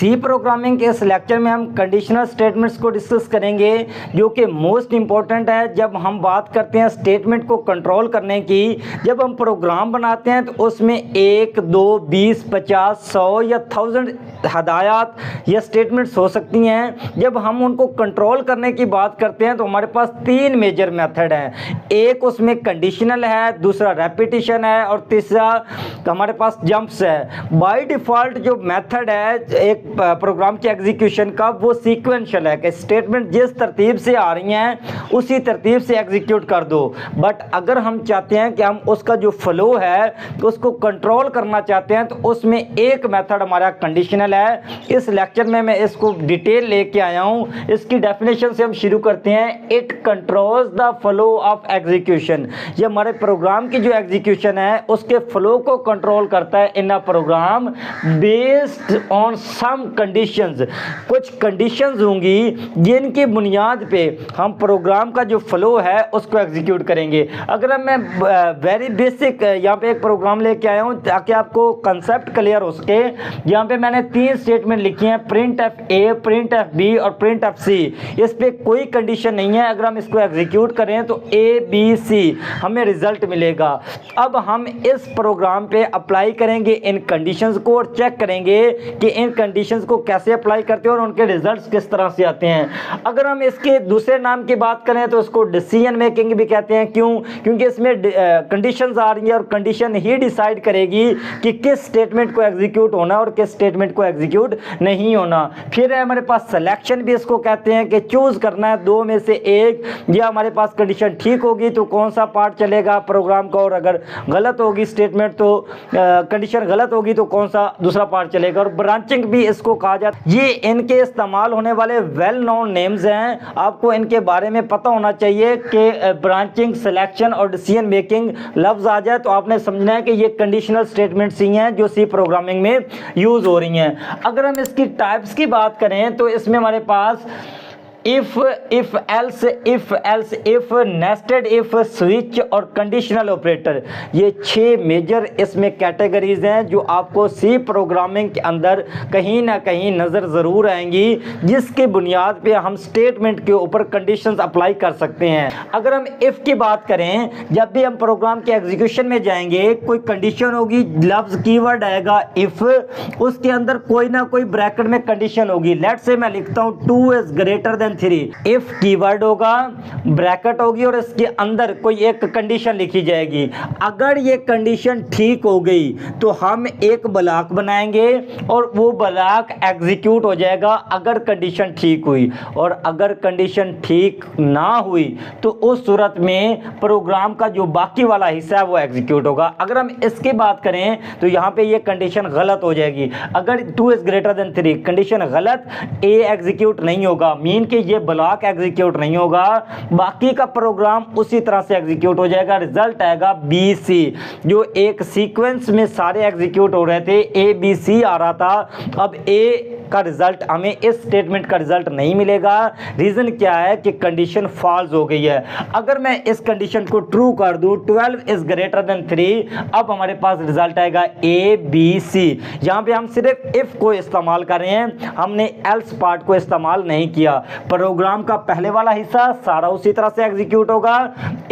सी programming के इस lecture में हम कंडीशनल स्टेटमेंट्स को डिस्कस करेंगे, जो कि मोस्ट इम्पॉर्टेंट है जब हम बात करते हैं स्टेटमेंट को कंट्रोल करने की। जब हम प्रोग्राम बनाते हैं तो उसमें 1, 2, 20, 50, 100 या 1000 हदायत या स्टेटमेंट्स हो सकती हैं। जब हम उनको कंट्रोल करने की बात करते हैं तो हमारे पास 3 मेजर मेथड हैं। एक उसमें कंडीशनल है, दूसरा रेपिटेशन है और तीसरा हमारे पास जंप्स है। बाय डिफ़ॉल्ट जो मेथड है एक प्रोग्राम के एग्जीक्यूशन का वो सीक्वेंशियल है कि स्टेटमेंट जिस तरतीब से आ रही हैं उसी तरतीब से एग्जीक्यूट कर दो। बट अगर हम चाहते हैं कि हम उसका जो फ्लो है उसको कंट्रोल करना चाहते हैं तो उसमें एक मेथड हमारा कंडीशनल है। इस लेक्चर में मैं इसको डिटेल लेके आया हूँ। इसकी डेफिनेशन से हम शुरू करते हैं। It controls the flow of execution. ये हमारे प्रोग्राम की जो एग्जीक्यूशन है उसके फ्लो को कंट्रोल करता है in a program based on some conditions. कुछ कंडीशंस होंगी जिनकी बुनियाद पे हम प्रोग्राम का जो फ्लो है उसको एग्जीक्यूट करेंगे। अगर मैं वेरी बेसिक यहाँ पे एक प्रोग्राम लेके आया हूँ ताकि आपको कंसेप्ट क्लियर हो सके। यहाँ पे मैंने 3 स्टेटमेंट लिखी हैं, print F A, print F B और प्रिंट एफ सी। इस पे कोई कंडीशन नहीं है। अगर हम इसको एग्जीक्यूट करें तो ए बी सी हमें रिजल्ट मिलेगा। अब हम इस प्रोग्राम पे अप्लाई करेंगे इन कंडीशंस को और चेक करेंगे कि इन कंडीशंस को कैसे अप्लाई करते हैं और उनके रिजल्ट्स किस तरह से आते हैं। अगर हम इसके दूसरे नाम की बात करें तो इसको डिसीजन मेकिंग भी कहते हैं। क्यों? क्योंकि इसमें कंडीशंस आ रही है और कंडीशन ही डिसाइड करेगी कि किस स्टेटमेंट को एग्जीक्यूट होना और किस स्टेटमेंट को एग्जीक्यूट नहीं होना। फिर हमारे पास सिलेक्शन भी इसको कहते हैं कि चूज करना है 2 में से एक। या हमारे पास कंडीशन ठीक होगी तो कौन सा पार्ट चलेगा प्रोग्राम का, और अगर गलत होगी स्टेटमेंट तो कंडीशन गलत होगी तो कौन सा दूसरा पार्ट चलेगा। और ब्रांचिंग भी इसको कहा जाता है। ये इनके इस्तेमाल होने वाले वेल नोन नेम्स हैं। आपको इनके बारे में पता होना चाहिए कि ब्रांचिंग, सिलेक्शन और डिसीजन मेकिंग लफ्ज आ जाए तो आपने समझना है कि ये कंडीशनल स्टेटमेंट्स ही हैं जो सी प्रोग्रामिंग में यूज हो रही हैं। अगर हम इसकी टाइप्स की बात करें तो इसमें हमारे पास if else, if, nested if, switch और कंडीशनल ऑपरेटर, ये 6 मेजर इसमें कैटेगरीज हैं जो आपको सी प्रोग्रामिंग के अंदर कहीं ना कहीं नज़र ज़रूर आएंगी, जिसके बुनियाद पे हम स्टेटमेंट के ऊपर कंडीशंस अप्लाई कर सकते हैं। अगर हम इफ़ की बात करें, जब भी हम प्रोग्राम के एग्जीक्यूशन में जाएंगे कोई कंडीशन होगी, लफ्ज़ कीवर्ड आएगा इफ़, उसके अंदर कोई ना कोई ब्रैकेट में कंडीशन होगी। लेट्स से मैं लिखता हूँ 2 is greater than 3। If keyword होगा, ब्रैकेट होगी और इसके अंदर कोई एक कंडीशन लिखी जाएगी। अगर ये कंडीशन ठीक हो गई तो हम एक ब्लॉक बनाएंगे और वो ब्लॉक एग्जीक्यूट हो जाएगा अगर कंडीशन ठीक हुई। और अगर कंडीशन ठीक ना हुई तो उस सूरत में प्रोग्राम का जो बाकी वाला हिस्सा है वो एग्जीक्यूट होगा। अगर हम इसकी बात करें तो यहाँ पे ये कंडीशन गलत हो जाएगी। अगर 2 इज ग्रेटर देन 3 कंडीशन गलत, ए एग्जीक्यूट नहीं होगा, मीन कि ये ब्लॉक एग्जीक्यूट नहीं होगा, बाकी का प्रोग्राम उसी तरह से एग्जीक्यूट हो जाएगा। रिजल्ट आएगा बी सी। जो एक सीक्वेंस में सारे एग्जीक्यूट हो रहे थे, ए बी सी आ रहा था, अब ए का रिजल्ट हमें इस स्टेटमेंट का रिजल्ट नहीं मिलेगा। रीजन क्या है कि कंडीशन फॉल्स हो गई है। अगर मैं इस कंडीशन को ट्रू कर दूं 12 इज ग्रेटर देन 3, अब हमारे पास रिजल्ट आएगा ए बी सी। यहां पे हम सिर्फ इफ को इस्तेमाल कर रहे हैं, हमने एल्स पार्ट को इस्तेमाल नहीं किया। प्रोग्राम का पहले वाला हिस्सा सारा उसी तरह से एग्जीक्यूट होगा,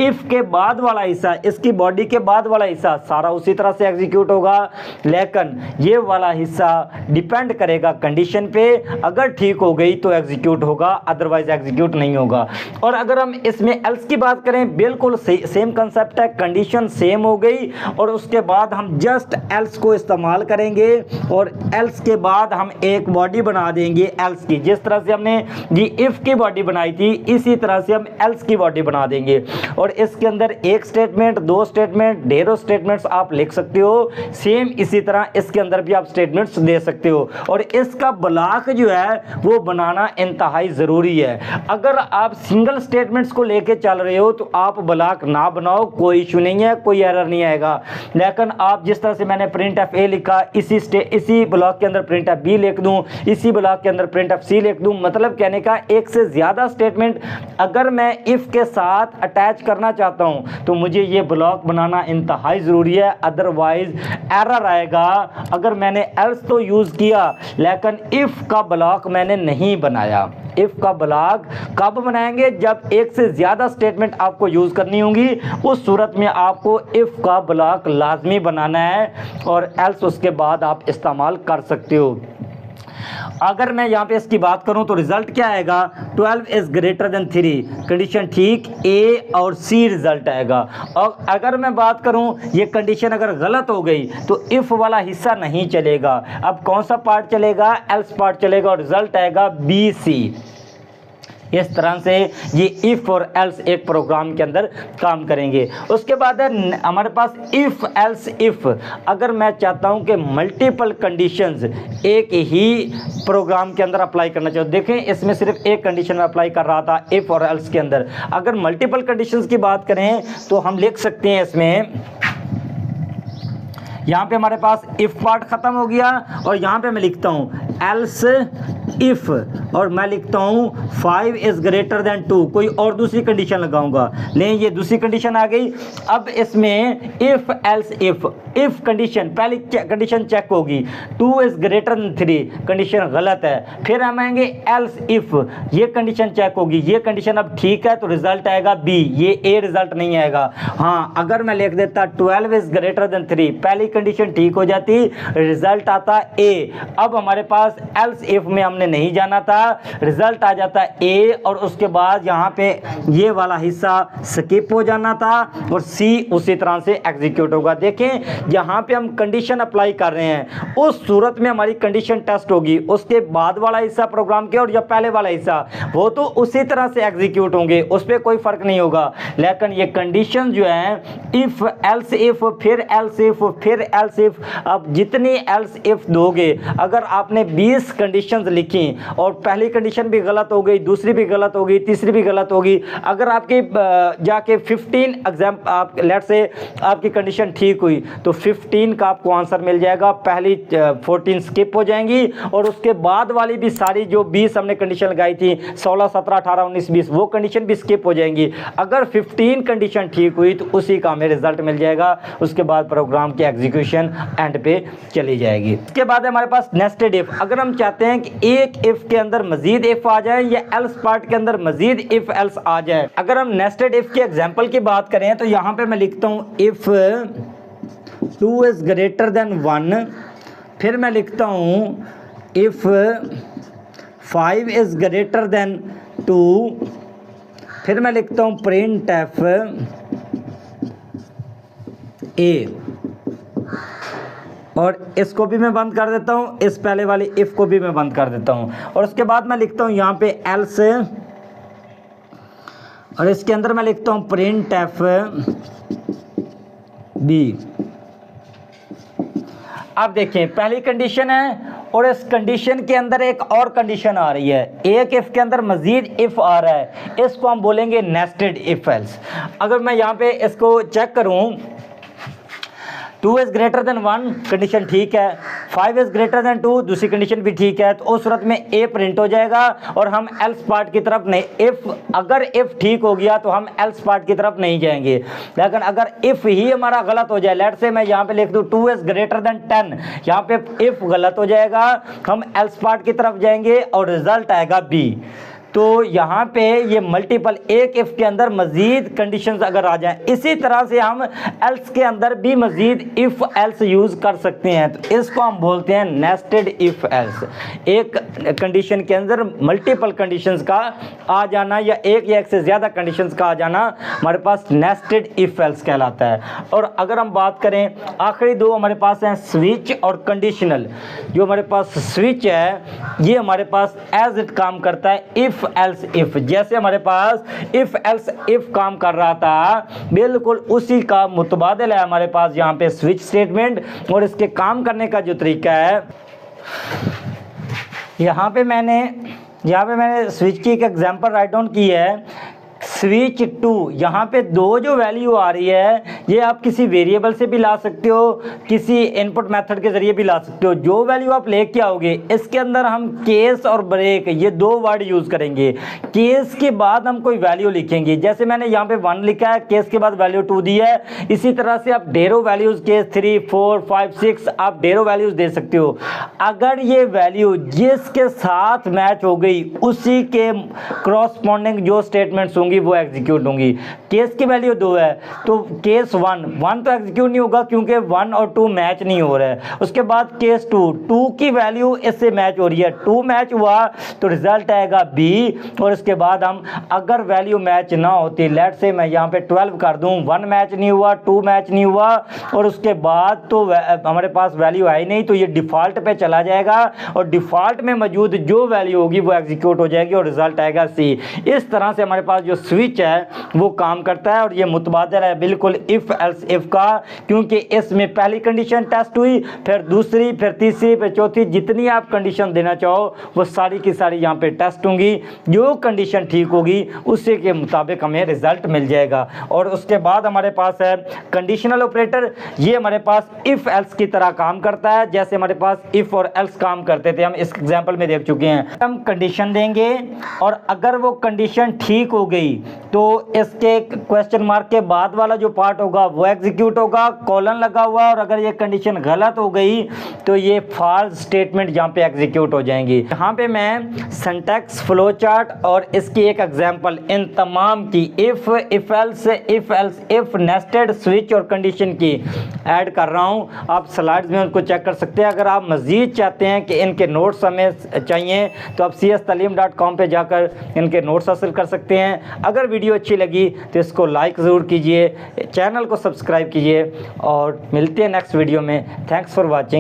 इफ के बाद वाला हिस्सा, इसकी बॉडी के बाद वाला हिस्सा सारा उसी तरह से एग्जीक्यूट होगा। लेकिन ये वाला हिस्सा डिपेंड करेगा कंडीशन पे, अगर ठीक हो गई तो एग्जीक्यूट होगा, अदरवाइज एग्जीक्यूट नहीं होगा। और अगर हम इसमें एल्स की बात करें, बिल्कुल सेम कंसेप्ट है। कंडीशन सेम हो गई और उसके बाद हम जस्ट एल्स को इस्तेमाल करेंगे और एल्स के बाद हम एक बॉडी बना देंगे एल्स की। जिस तरह से हमने जी इफ की बॉडी बनाई थी इसी तरह से हम एल्स की बॉडी बना देंगे। और इसके अंदर एक स्टेटमेंट, 2 स्टेटमेंट, ढेरों स्टेटमेंट्स आप लिख सकते हो। सेम इसी तरह इसके अंदर भी आप स्टेटमेंट्स दे सकते हो। और इसका ब्लॉक जो है वो बनाना इंतहाई ज़रूरी है। अगर आप सिंगल स्टेटमेंट्स को लेके चल रहे हो तो आप ब्लॉक ना बनाओ, कोई इशू नहीं है, कोई एरर नहीं आएगा। लेकिन आप जिस तरह से मैंने प्रिंट एफ ए लिखा, इसी ब्लॉक के अंदर प्रिंट एफ बी लिख दूँ, इसी ब्लॉक के अंदर प्रिंट एफ सी लिख दूँ, मतलब कहने का एक से ज़्यादा स्टेटमेंट अगर मैं इफ़ के साथ अटैच करना चाहता हूँ तो मुझे ये ब्लॉक बनाना इंतहाई ज़रूरी है, अदरवाइज़ एरर आएगा। अगर मैंने एल्स तो यूज़ किया लेकिन इफ़ का ब्लॉक मैंने नहीं बनाया। इफ़ का ब्लॉक कब बनाएंगे? जब एक से ज़्यादा स्टेटमेंट आपको यूज़ करनी होंगी, उस सूरत में आपको इफ़ का ब्लॉक लाजमी बनाना है और एल्स उसके बाद आप इस्तेमाल कर सकते हो। अगर मैं यहाँ पे इसकी बात करूँ तो रिजल्ट क्या आएगा? 12 इज़ ग्रेटर देन 3, कंडीशन ठीक, ए और सी रिजल्ट आएगा। और अगर मैं बात करूँ ये कंडीशन अगर गलत हो गई तो इफ़ वाला हिस्सा नहीं चलेगा। अब कौन सा पार्ट चलेगा? एल्स पार्ट चलेगा और रिजल्ट आएगा बी सी। इस तरह से ये इफ़ और एल्स एक प्रोग्राम के अंदर काम करेंगे। उसके बाद है हमारे पास इफ़ एल्स इफ़। अगर मैं चाहता हूँ कि मल्टीपल कंडीशंस एक ही प्रोग्राम के अंदर अप्लाई करना चाहूँ, देखें इसमें सिर्फ एक कंडीशन में अप्लाई कर रहा था इफ़ और एल्स के अंदर। अगर मल्टीपल कंडीशंस की बात करें तो हम लिख सकते हैं इसमें, यहाँ पे हमारे पास इफ़ पार्ट ख़त्म हो गया और यहाँ पे मैं लिखता हूँ एल्स इफ़ और मैं लिखता हूँ 5 इज़ ग्रेटर देन 2, कोई और दूसरी कंडीशन लगाऊंगा। लेकिन ये दूसरी कंडीशन आ गई। अब इसमें इफ़ एल्स इफ़ कंडीशन, पहली कंडीशन चेक होगी 2 इज़ ग्रेटर देन 3, कंडीशन गलत है। फिर हम आएंगे एल्स इफ़, ये कंडीशन चेक होगी, ये कंडीशन अब ठीक है तो रिजल्ट आएगा बी, ये ए रिजल्ट नहीं आएगा। हाँ, अगर मैं लिख देता 12 इज़ ग्रेटर देन 3, पहली कंडीशन ठीक हो जाती, रिजल्ट आता ए। अब हमारे पास एल्स इफ़ में हमने नहीं जाना था, रिजल्ट आ जाता ए और उसके बाद यहाँ पे ये वाला हिस्सा स्किप हो जाना था और सी उसी तरह से एग्जीक्यूट होगा। देखें यहाँ पे हम कंडीशन अप्लाई कर रहे हैं, उस सूरत में हमारी कंडीशन टेस्ट होगी, उसके बाद वाला हिस्सा प्रोग्राम के और या पहले वाला हिस्सा वो तो उसी तरह से एग्जीक्यूट होंगे, उस पर कोई फर्क नहीं होगा। लेकिन ये कंडीशन जो है इफ़ एल्स इफ़ फिर एल्स इफ़ फिर एल्स इफ़, अब जितनी एल्स इफ़ दोगे, अगर आपने 20 कंडीशंस लिखी और पहली कंडीशन भी गलत हो गई, दूसरी भी गलत हो गई, तीसरी भी गलत होगी, अगर आपकी जाके 15 एग्जाम आप लेट से आपकी कंडीशन ठीक हुई तो 15 का आपको आंसर मिल जाएगा, पहली 14 स्किप हो जाएंगी और उसके बाद वाली भी सारी जो 20 हमने कंडीशन लगाई थी 16, 17, 18, 19, 20 वो कंडीशन भी स्किप हो जाएंगी। अगर 15 कंडीशन ठीक हुई तो उसी का हमें रिजल्ट मिल जाएगा, उसके बाद प्रोग्राम की एग्जीक्यूशन एंड पे चली जाएगी। उसके बाद हमारे पास नेस्टेड इफ। अगर हम चाहते हैं कि एक इफ के अंदर मजीद इफ आ जाए या एल्स पार्ट के अंदर मजीद इफ एल्स आ जाए, अगर हम नेस्टेड इफ के एग्जांपल की बात करें तो यहाँ पे मैं लिखता हूँ इफ 2 इज ग्रेटर देन 1, फिर मैं लिखता हूँ इफ 5 इज ग्रेटर देन 2, फिर मैं लिखता हूँ प्रिंट एफ ए और इसको भी मैं बंद कर देता हूँ, इस पहले वाली इफ़ को भी मैं बंद कर देता हूँ और उसके बाद मैं लिखता हूँ यहाँ पे एल्स और इसके अंदर मैं लिखता हूँ प्रिंट एफ बी। अब देखें पहली कंडीशन है और इस कंडीशन के अंदर एक और कंडीशन आ रही है, एक इफ़ के अंदर मज़ीद इफ़ आ रहा है, इसको हम बोलेंगे नेस्टेड इफ एल्स। अगर मैं यहाँ पे इसको चेक करूँ 2 इज़ ग्रेटर देन 1 कंडीशन ठीक है, 5 इज़ ग्रेटर देन 2 दूसरी कंडीशन भी ठीक है, तो उस सूरत में ए प्रिंट हो जाएगा और हम एल्स पार्ट की तरफ नहीं, अगर इफ़ ठीक हो गया तो हम एल्स पार्ट की तरफ नहीं जाएंगे। लेकिन अगर इफ़ ही हमारा गलत हो जाए, लेट से मैं यहाँ पे लिख दूँ 2 इज़ ग्रेटर देन 10, यहाँ पे इफ़ गलत हो जाएगा, हम एल्स पार्ट की तरफ जाएंगे और रिजल्ट आएगा बी। तो यहाँ पे ये मल्टीपल एक इफ़ के अंदर मज़ीद कंडीशंस अगर आ जाएं, इसी तरह से हम एल्स के अंदर भी मज़ीद इफ़ एल्स यूज़ कर सकते हैं, तो इसको हम बोलते हैं नेस्टेड इफ़ एल्स। एक कंडीशन के अंदर मल्टीपल कंडीशंस का आ जाना या एक से ज़्यादा कंडीशंस का आ जाना हमारे पास नेस्टेड इफ़ एल्स कहलाता है। और अगर हम बात करें आखिरी दो हमारे पास हैं स्विच और कंडीशनल। जो हमारे पास स्विच है ये हमारे पास एज इट काम करता है इफ़ एल्स इफ, जैसे हमारे पास इफ एल्स इफ काम कर रहा था बिल्कुल उसी का मुतबादिल है हमारे पास यहाँ पे स्विच स्टेटमेंट। और इसके काम करने का जो तरीका है, यहाँ पे मैंने स्विच की एक एग्जांपल राइट डाउन की है। स्विच टू, यहाँ पे दो जो वैल्यू आ रही है ये आप किसी वेरिएबल से भी ला सकते हो, किसी इनपुट मेथड के ज़रिए भी ला सकते हो। जो वैल्यू आप लेके आओगे इसके अंदर हम केस और ब्रेक ये दो वर्ड यूज़ करेंगे। केस के बाद हम कोई वैल्यू लिखेंगे, जैसे मैंने यहाँ पे 1 लिखा है, केस के बाद वैल्यू 2 दी है। इसी तरह से आप ढेरों वैल्यूज़ केस 3, 4, 5, 6 आप ढेरों वैल्यूज़ दे सकते हो। अगर ये वैल्यू जिसके साथ मैच हो गई उसी के क्रॉसपॉन्डिंग जो स्टेटमेंट्स होंगी वो एग्जीक्यूट होंगी। केस की वैल्यू 2 है तो केस 1 तो एग्जीक्यूट नहीं होगा क्योंकि 1 और 2 मैच नहीं हो रहा है। उसके बाद केस 2 की वैल्यू इससे मैच हो रही है, 2 मैच हुआ तो रिजल्ट आएगा बी। और इसके बाद हम अगर वैल्यू मैच ना होती, लेट से मैं यहाँ पे 12 कर दूँ, 1 मैच नहीं हुआ, 2 मैच नहीं हुआ और उसके बाद तो हमारे पास वैल्यू आई नहीं, तो ये डिफ़ॉल्ट पे चला जाएगा और डिफ़ॉल्ट में मौजूद जो वैल्यू होगी वो एग्जीक्यूट हो जाएगी और रिजल्ट आएगा सी। इस तरह से हमारे पास जो स्विच है वो काम करता है और ये मुतबादल है बिल्कुल इफ़ एल्स इफ़ का, क्योंकि इसमें पहली कंडीशन टेस्ट हुई, फिर दूसरी, फिर तीसरी, फिर चौथी, जितनी आप कंडीशन देना चाहो वो सारी की सारी यहाँ पे टेस्ट होंगी। जो कंडीशन ठीक होगी उसी के मुताबिक हमें रिजल्ट मिल जाएगा। और उसके बाद हमारे पास है कंडीशनल ऑपरेटर। ये हमारे पास इफ़ एल्स की तरह काम करता है, जैसे हमारे पास इफ़ और एल्स काम करते थे, हम इस एग्जाम्पल में देख चुके हैं। हम कंडीशन देंगे और अगर वो कंडीशन ठीक हो गई तो इसके क्वेश्चन मार्क के बाद वाला जो पार्ट होगा वो एग्जीक्यूट होगा, कॉलन लगा हुआ, और अगर ये कंडीशन गलत हो गई तो ये फॉल्स स्टेटमेंट यहाँ पे एग्जीक्यूट हो जाएंगी। यहाँ पे मैं सिंटैक्स, फ्लो चार्ट और इसकी एक एग्जांपल इन तमाम की if else, if nested, switch और कंडीशन की ऐड कर रहा हूँ। आप स्लाइड्स में उनको चेक कर सकते हैं। अगर आप मज़ीद चाहते हैं कि इनके नोट्स हमें चाहिए तो आप cstalim.com पे जाकर इनके नोट्स हासिल कर सकते हैं। अगर वीडियो अच्छी लगी तो इसको लाइक ज़रूर कीजिए, चैनल को सब्सक्राइब कीजिए और मिलते हैं नेक्स्ट वीडियो में। Thanks for watching.